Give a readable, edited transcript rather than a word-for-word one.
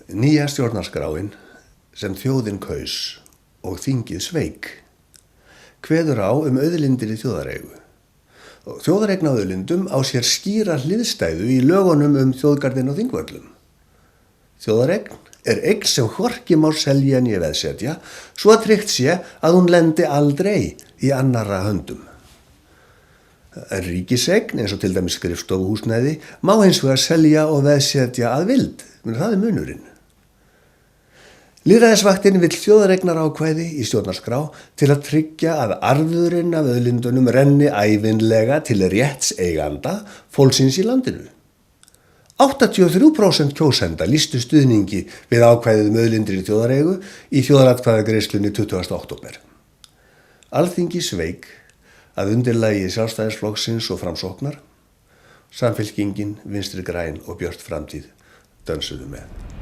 Nýja stjórnarskráin sem þjóðin kaus og þingið sveik kveður á auðlindir í þjóðareigu. Þjóðareign á auðlindum á sér skýra hliðstæðu í lögunum þjóðgarðinn og Þingvöllum. Þjóðareign er eign sem hvorki má selja né veðsetja, svo að tryggt sé að hún lendi aldrei í annarra höndum. Ríkiseign, eins og til dæmis skrifstofuhúsnæði, má hins vegar selja og veðsetja að vild, menn það er munurinn. Lýðræðisvaktin vill þjóðareignarákvæði í stjórnarskrá til að tryggja að arðurinn af auðlindunum renni ævinlega til rétts eiganda fólksins í landinu. 83% kjósenda lýstu stuðningi við ákvæðið auðlindir í þjóðareigu í þjóðaratkvæðagreiðslunni 20. október. Alþingi sveik að undirlagi Sjálfstæðisflokksins og Framsóknar, Samfylkingin, Vinstri græn og Björt framtíð dönsuðu með.